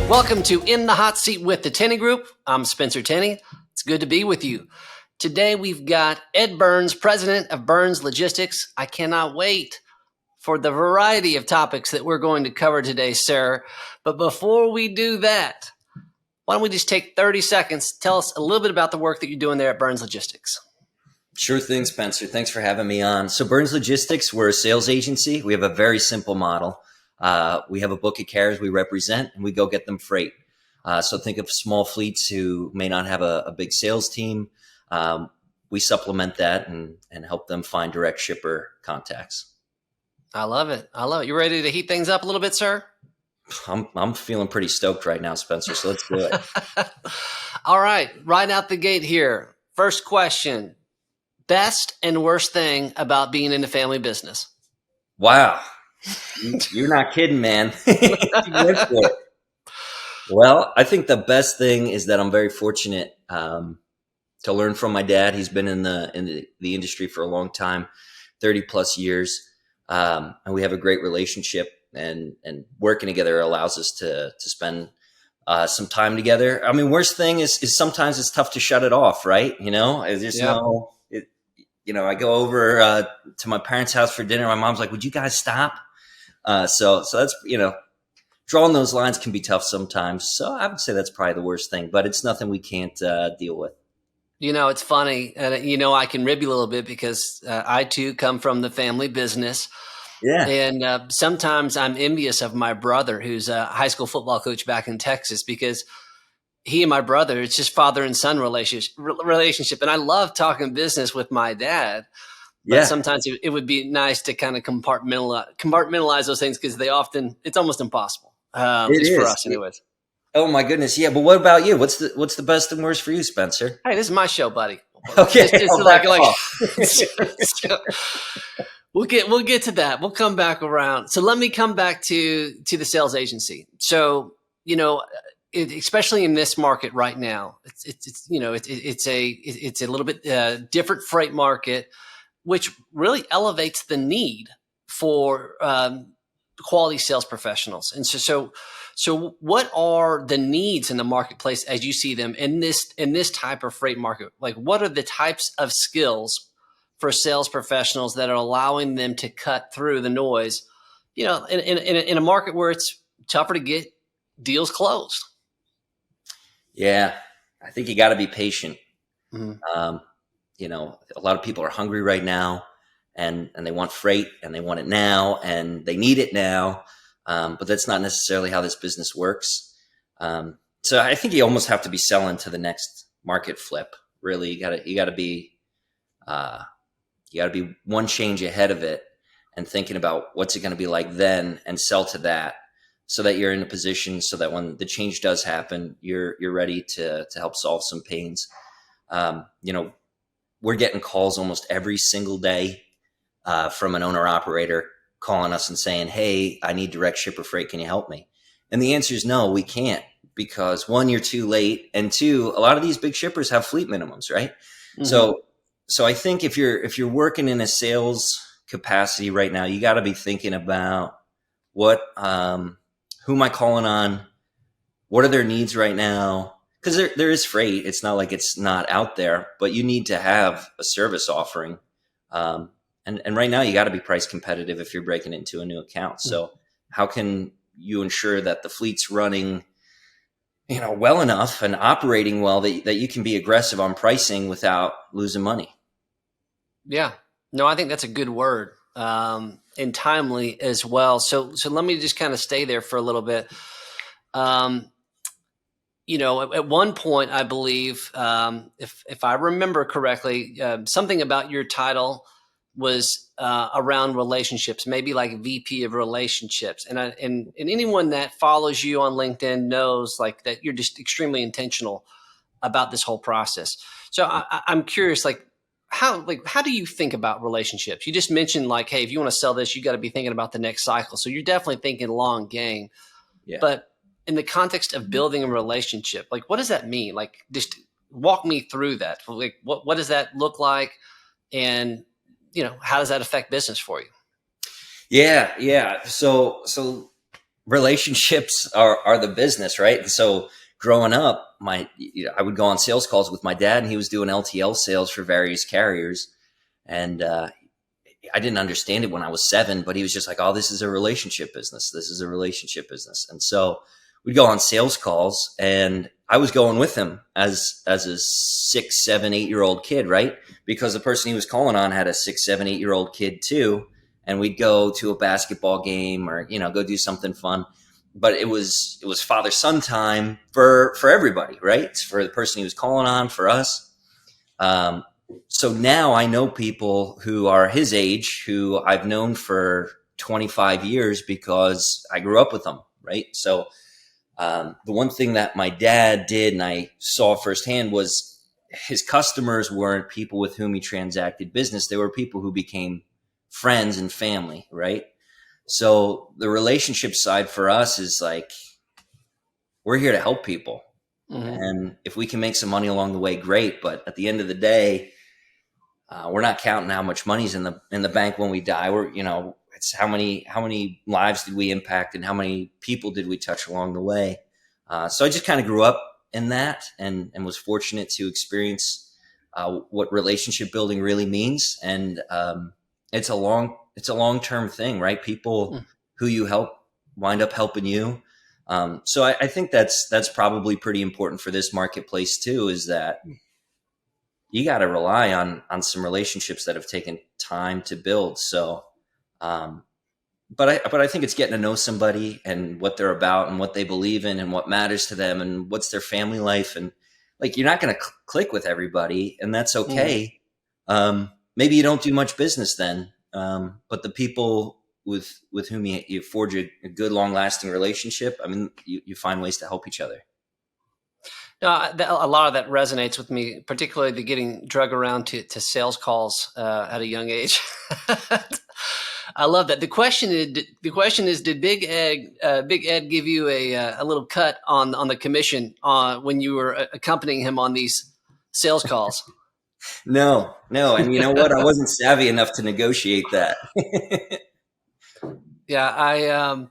Welcome to In the Hot Seat with the Tenney Group. I'm Spencer Tenney. It's good to be with you. Today we've got Ed Burns, president of Burns Logistics. I cannot wait for the variety of topics that we're going to cover today, sir. But before we do that, why don't we just take 30 seconds, tell us a little bit about the work that you're doing there at Burns Logistics. Sure thing, Spencer. Thanks for having me on. So Burns Logistics, we're a sales agency. We have a very simple model. We have a book of carriers we represent, and we go get them freight. So think of small fleets who may not have a big sales team. We supplement that and help them find direct shipper contacts. I love it. You ready to heat things up a little bit, sir? I'm feeling pretty stoked right now, Spencer. So let's do it. All right. Right out the gate here. First question. Best and worst thing about being in the family business? Wow. You're not kidding, man. Well, I think the best thing is that I'm very fortunate to learn from my dad. He's been in the industry for a long time, 30 plus years. And we have a great relationship, and working together allows us to spend some time together. I mean, worst thing is sometimes it's tough to shut it off, right? You know, I just know it. You know, I go over to my parents' house for dinner. My mom's like, "Would you guys stop?" So that's, drawing those lines can be tough sometimes. So I would say that's probably the worst thing, but it's nothing we can't deal with. It's funny. I can rib you a little bit because I too come from the family business. Yeah. And sometimes I'm envious of my brother, who's a high school football coach back in Texas, because he and my brother, it's just father and son relationship. And I love talking business with my dad. But sometimes it would be nice to kind of compartmentalize those things, because it's almost impossible. It is for us anyways. Oh my goodness. Yeah. But what about you? What's the best and worst for you, Spencer? Hey, this is my show, buddy. Okay. We'll get to that. We'll come back around. So let me come back to the sales agency. So, especially in this market right now, it's a little bit different freight market, which really elevates the need for quality sales professionals. And so what are the needs in the marketplace as you see them in this type of freight market? Like, what are the types of skills for sales professionals that are allowing them to cut through the noise, in a market where it's tougher to get deals closed? Yeah, I think you got to be patient. Mm-hmm. A lot of people are hungry right now, and they want freight, and they want it now, and they need it now. But that's not necessarily how this business works. So I think you almost have to be selling to the next market flip. Really, you gotta be one change ahead of it, and thinking about what's it going to be like then, and sell to that, so that you're in a position so that when the change does happen, you're ready to help solve some pains. We're getting calls almost every single day from an owner operator calling us and saying, "Hey, I need direct shipper freight. Can you help me?" And the answer is no, we can't, because one, you're too late, and two, a lot of these big shippers have fleet minimums, right? Mm-hmm. So I think if you're working in a sales capacity right now, you got to be thinking about who am I calling on? What are their needs right now? Because there is freight. It's not like it's not out there, but you need to have a service offering. And right now you got to be price competitive if you're breaking into a new account. So how can you ensure that the fleet's running, well enough and operating well that you can be aggressive on pricing without losing money? Yeah. No, I think that's a good word, and timely as well. So let me just kind of stay there for a little bit. At one point, I believe, if I remember correctly, something about your title was around relationships, maybe like VP of relationships. And anyone that follows you on LinkedIn knows like that you're just extremely intentional about this whole process. So I'm curious, how do you think about relationships? You just mentioned like, hey, if you want to sell this, you got to be thinking about the next cycle. So you're definitely thinking long game. Yeah. But in the context of building a relationship, like, what does that mean? Like, just walk me through that. Like, what does that look like? And, how does that affect business for you? Yeah. So relationships are the business, right? And so growing up, I would go on sales calls with my dad, and he was doing LTL sales for various carriers. And I didn't understand it when I was 7, but he was just like, "Oh, this is a relationship business. This is a relationship business." And so we'd go on sales calls, and I was going with him as a 6, 7, 8 year old kid, right? Because the person he was calling on had a 6, 7, 8 year old kid too. And we'd go to a basketball game or, go do something fun. But it was father son time for everybody, right? It's for the person he was calling on, for us. So now I know people who are his age who I've known for 25 years because I grew up with them, right? So the one thing that my dad did and I saw firsthand was his customers weren't people with whom he transacted business. They were people who became friends and family, right? So the relationship side for us is like, we're here to help people. Mm-hmm. And if we can make some money along the way, great. But at the end of the day, we're not counting how much money's in the bank when we die. It's how many lives did we impact and how many people did we touch along the way. So I just kind of grew up in that and was fortunate to experience what relationship building really means. And it's a long-term thing, right? People who you help wind up helping you. So I think that's probably pretty important for this marketplace too, is that you got to rely on some relationships that have taken time to build. So, but I think it's getting to know somebody and what they're about and what they believe in and what matters to them and what's their family life. And like, you're not going to click with everybody, and that's okay. Maybe you don't do much business then. But the people with whom you forge a good, long lasting relationship, I mean, you find ways to help each other. No, a lot of that resonates with me, particularly the getting drug around to sales calls at a young age. I love that. The question is, did Big Ed give you a little cut on the commission when you were accompanying him on these sales calls? No. And you know what? I wasn't savvy enough to negotiate that. Yeah,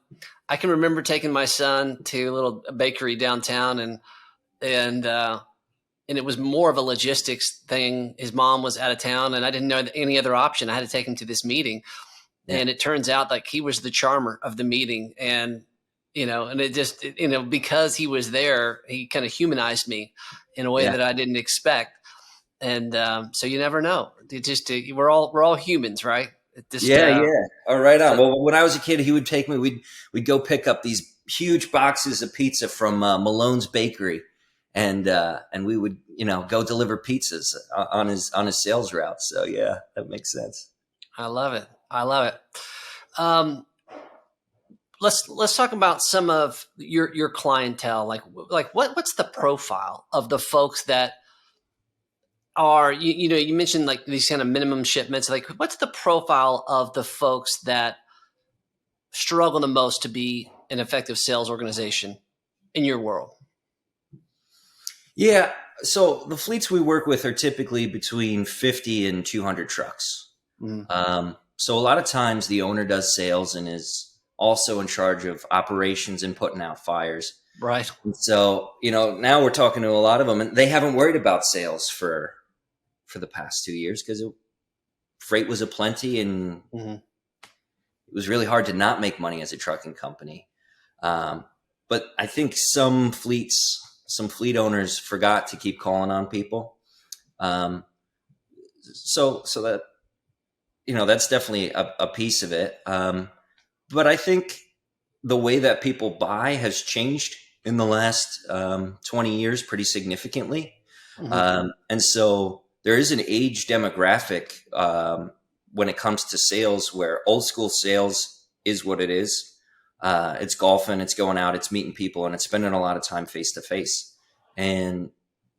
I can remember taking my son to a little bakery downtown, and it was more of a logistics thing. His mom was out of town, and I didn't know any other option. I had to take him to this meeting, and it turns out like he was the charmer of the meeting, and it just because he was there, he kind of humanized me in a way that I didn't expect. And so you never know. We're all humans, right? Oh, right on. Well, when I was a kid, he would take me. We'd go pick up these huge boxes of pizza from Malone's Bakery, and we would go deliver pizzas on his sales route. So yeah, that makes sense. I love it. Let's talk about some of your clientele. Like what's the profile of the folks that are, you mentioned like these kind of minimum shipments. Like, what's the profile of the folks that struggle the most to be an effective sales organization in your world? Yeah. So the fleets we work with are typically between 50 and 200 trucks. Mm-hmm. So a lot of times the owner does sales and is also in charge of operations and putting out fires. Right. And so, now we're talking to a lot of them, and they haven't worried about sales for the past 2 years because freight was aplenty, and it was really hard to not make money as a trucking company. But I think some fleet owners forgot to keep calling on people. So that, that's definitely a piece of it. But I think the way that people buy has changed in the last 20 years pretty significantly. And so there is an age demographic when it comes to sales where old school sales is what it is. It's golfing, it's going out, it's meeting people, and it's spending a lot of time face to face. And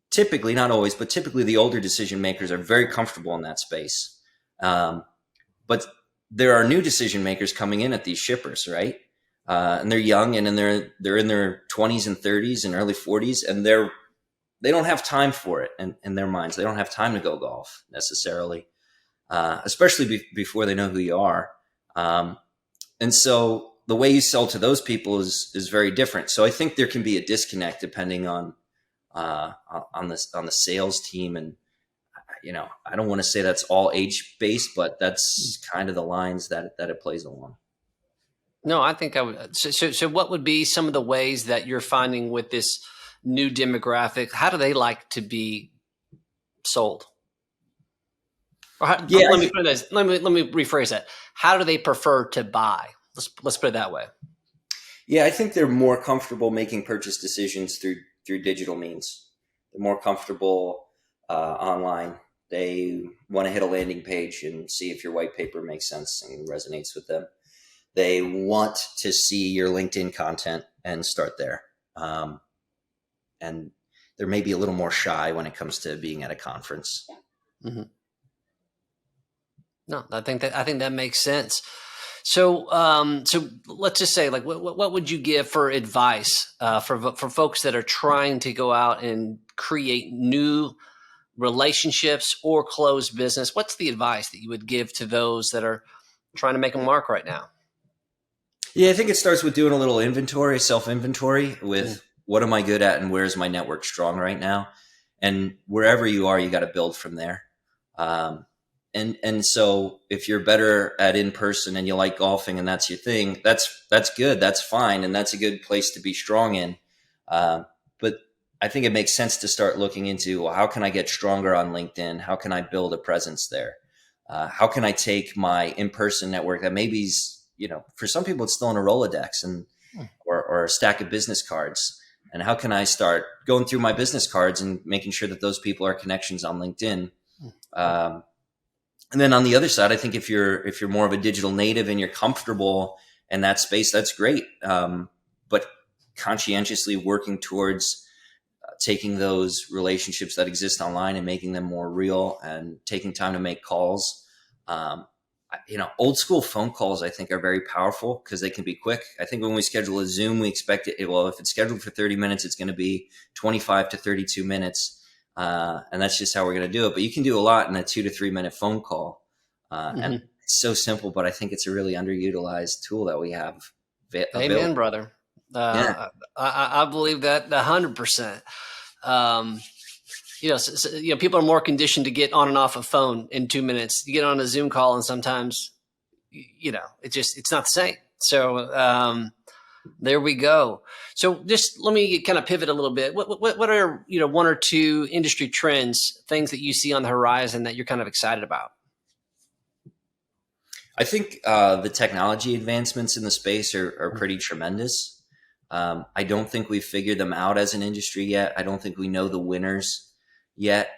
typically, not always, but typically the older decision makers are very comfortable in that space. But there are new decision makers coming in at these shippers, right? And they're young, and they're in their 20s and 30s and early 40s, and they don't have time for it in their minds. They don't have time to go golf necessarily, especially before they know who you are. And so the way you sell to those people is very different. So I think there can be a disconnect depending on the sales team. And I don't want to say that's all age based, but that's kind of the lines that it plays along. No, I think I would. So what would be some of the ways that you're finding with this new demographic? How do they like to be sold? Let me put it let me rephrase that. How do they prefer to buy? Let's put it that way. Yeah, I think they're more comfortable making purchase decisions through digital means. They're more comfortable online. They want to hit a landing page and see if your white paper makes sense and resonates with them. They want to see your LinkedIn content and start there. And they're maybe a little more shy when it comes to being at a conference. Mm-hmm. No, I think that makes sense. So, so let's just say, like, what would you give for advice for folks that are trying to go out and create new relationships or close business? What's the advice that you would give to those that are trying to make a mark right now? Yeah, I think it starts with doing a little inventory, self-inventory with what am I good at and where's my network strong right now? And wherever you are, you got to build from there. And so if you're better at in-person and you like golfing and that's your thing, that's good. That's fine. And that's a good place to be strong in. But I think it makes sense to start looking into, well, how can I get stronger on LinkedIn? How can I build a presence there? How can I take my in-person network that maybe's, for some people it's still in a Rolodex or a stack of business cards. And how can I start going through my business cards and making sure that those people are connections on LinkedIn? And then on the other side, I think if you're more of a digital native and you're comfortable in that space, that's great. But conscientiously working towards taking those relationships that exist online and making them more real and taking time to make calls. Old school phone calls, I think, are very powerful because they can be quick. I think when we schedule a Zoom, we expect it. Well, if it's scheduled for 30 minutes, it's going to be 25 to 32 minutes. And that's just how we're going to do it. But you can do a lot in a 2 to 3 minute phone call. And it's so simple, but I think it's a really underutilized tool that we have. Amen, brother. Yeah. I believe that 100%. People are more conditioned to get on and off a phone in 2 minutes. You get on a Zoom call and sometimes, it's not the same. So, there we go. So just let me kind of pivot a little bit. What are, one or two industry trends, things that you see on the horizon that you're kind of excited about? I think the technology advancements in the space are pretty tremendous. I don't think we've figured them out as an industry yet. I don't think we know the winners yet.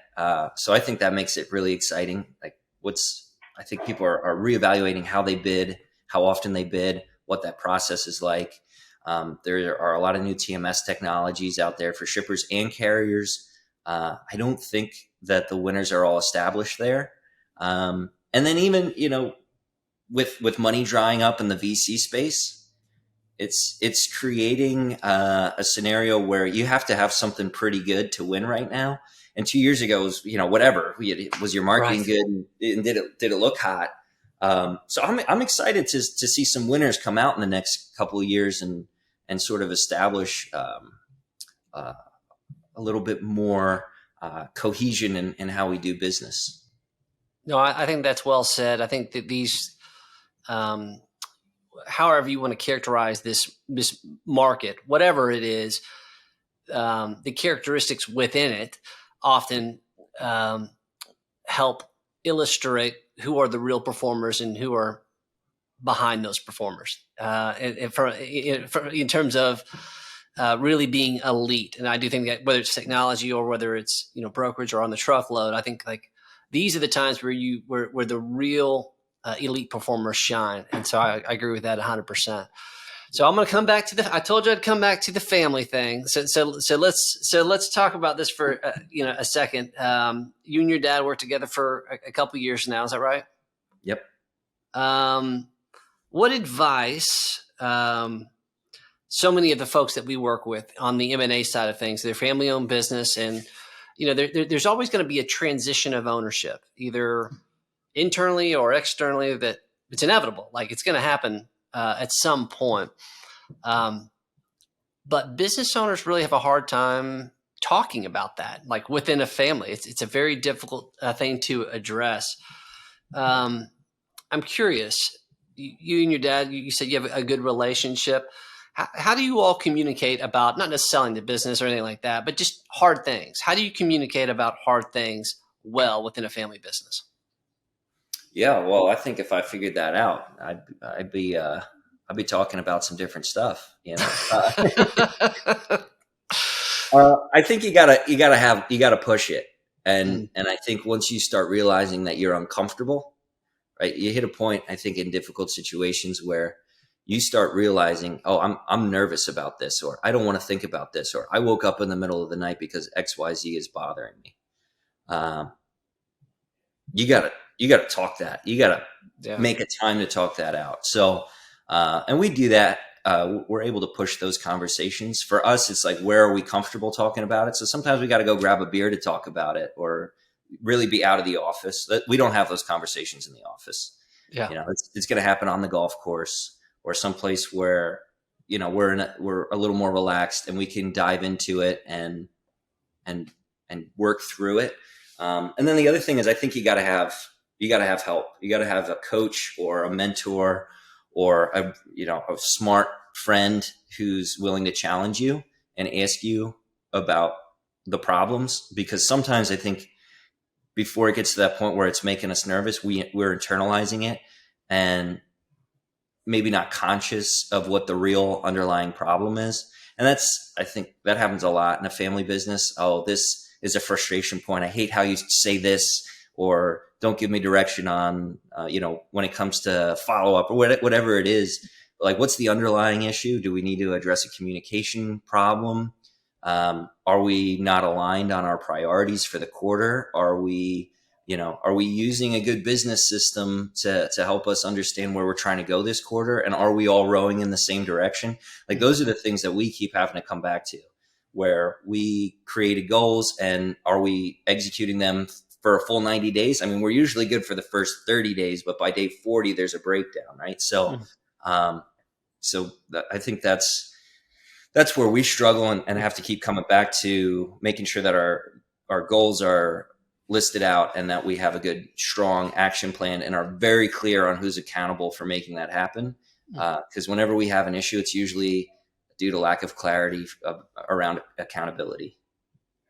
So I think that makes it really exciting. I think people are reevaluating how they bid, how often they bid, what that process is like. There are a lot of new TMS technologies out there for shippers and carriers. I don't think that the winners are all established there. And then even, with money drying up in the VC space, it's creating a scenario where you have to have something pretty good to win right now. And 2 years ago was, whatever. Was your marketing good and did it look hot? So I'm excited to see some winners come out in the next couple of years and sort of establish a little bit more cohesion in how we do business. No, I think that's well said. I think that these, however you want to characterize this market, whatever it is, the characteristics within it often help illustrate who are the real performers and who are behind those performers, and in terms of really being elite. And I do think that whether it's technology or whether it's brokerage or on the truckload, I think like these are the times where the real elite performers shine. And so I agree with that 100%. So I'm going to come back to I told you I'd come back to the family thing. So let's talk about this for a second. You and your dad worked together for a couple of years now. Is that right? Yep. What advice, so many of the folks that we work with on the M&A side of things, they're family owned business, and there's always going to be a transition of ownership, either internally or externally, that it's inevitable. Like it's going to happen at some point. But business owners really have a hard time talking about that, like within a family. It's a very difficult thing to address. I'm curious. You and your dad, you said you have a good relationship. How do you all communicate about not necessarily the business or anything like that, but just hard things? How do you communicate about hard things well within a family business? Yeah, well, I think if I figured that out, I'd be talking about some different stuff, you know. I think you gotta push it, Mm, and I think once you start realizing that you're uncomfortable, right? You hit a point, I think, in difficult situations where you start realizing, oh, I'm nervous about this, or I don't want to think about this, or I woke up in the middle of the night because XYZ is bothering me. Um, you gotta talk that. You gotta yeah. make a time to talk that out. So, and we do that. We're able to push those conversations. For us, it's like, where are we comfortable talking about it? So sometimes we got to go grab a beer to talk about it, or really be out of the office. We don't have those conversations in the office. Yeah. You know, it's going to happen on the golf course or someplace where, you know, we're a little more relaxed and we can dive into it and work through it. And then the other thing is, I think you got to have help. You got to have a coach or a mentor or a smart friend who's willing to challenge you and ask you about the problems, because sometimes I think before it gets to that point where it's making us nervous, we're internalizing it and maybe not conscious of what the real underlying problem is. And I think that happens a lot in a family business. Oh, this is a frustration point. I hate how you say this, or don't give me direction on, when it comes to follow up or whatever it is. Like, what's the underlying issue? Do we need to address a communication problem? Are we not aligned on our priorities for the quarter? Are we using a good business system to help us understand where we're trying to go this quarter? And are we all rowing in the same direction? Like, those are the things that we keep having to come back to, where we created goals, and are we executing them for a full 90 days? I mean, we're usually good for the first 30 days, but by day 40, there's a breakdown, right? So, Mm. I think that's where we struggle, and have to keep coming back to making sure that our goals are listed out and that we have a good, strong action plan and are very clear on who's accountable for making that happen. Because whenever we have an issue, it's usually due to lack of clarity around accountability.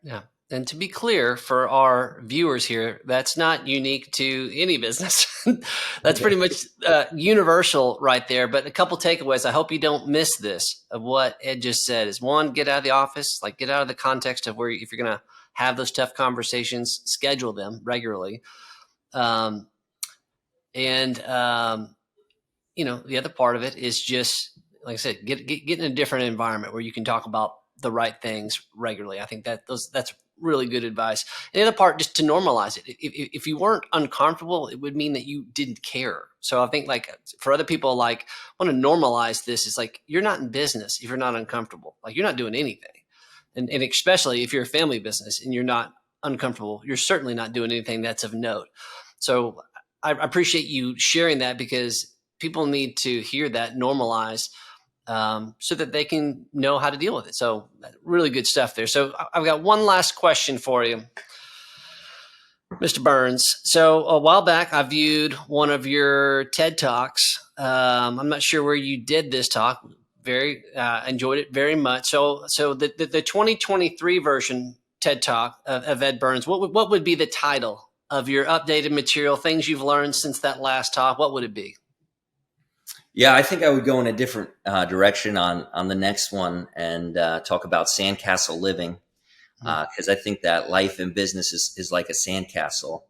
Yeah. And to be clear for our viewers here, that's not unique to any business. That's pretty much universal right there. But a couple takeaways. I hope you don't miss this of what Ed just said is, one, get out of the office, like get out of the context of where, if you're going to have those tough conversations, schedule them regularly. Um, and, the other part of it is just, like I said, get in a different environment where you can talk about the right things regularly. I think that's really good advice. And the other part, just to normalize it. If you weren't uncomfortable, it would mean that you didn't care. So I think, like, for other people, like, want to normalize this, is like, you're not in business if you're not uncomfortable. Like, you're not doing anything. And especially if you're a family business and you're not uncomfortable, you're certainly not doing anything that's of note. So I appreciate you sharing that, because people need to hear that normalized, so that they can know how to deal with it. So really good stuff there. So I've got one last question for you, Mr. Burns. So a while back, I viewed one of your TED Talks. I'm not sure where you did this talk. Very enjoyed it very much. So the 2023 version TED Talk of Ed Burns, what would be the title of your updated material, things you've learned since that last talk? What would it be? Yeah, I think I would go in a different direction on the next one, and talk about sandcastle living, because I think that life and business is like a sandcastle.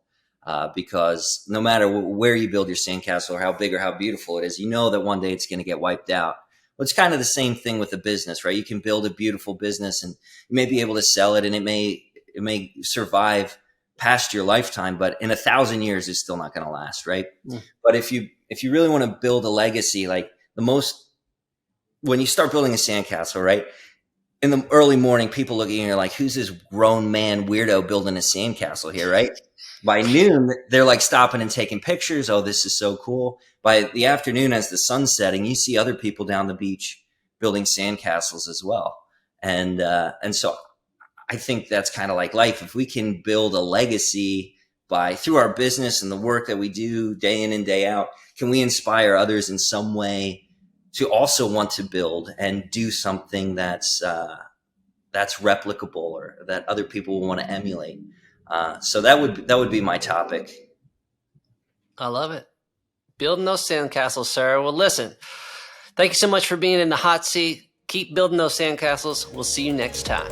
Because no matter where you build your sandcastle, or how big or how beautiful it is, you know that one day it's going to get wiped out. Well, it's kind of the same thing with a business, right? You can build a beautiful business, and you may be able to sell it, and it may survive past your lifetime, but in 1,000 years, it's still not going to last, right? Mm. But if you really want to build a legacy, like when you start building a sandcastle, right? In the early morning, people look at you and you're like, who's this grown man weirdo building a sandcastle here, right? By noon, they're like stopping and taking pictures. Oh, this is so cool. By the afternoon, as the sun's setting, you see other people down the beach building sandcastles as well. And so I think that's kind of like life. If we can build a legacy through our business and the work that we do day in and day out, can we inspire others in some way to also want to build and do something that's replicable or that other people will want to emulate? So that would be my topic. I love it. Building those sandcastles, sir. Well, listen, thank you so much for being in the hot seat. Keep building those sandcastles. We'll see you next time.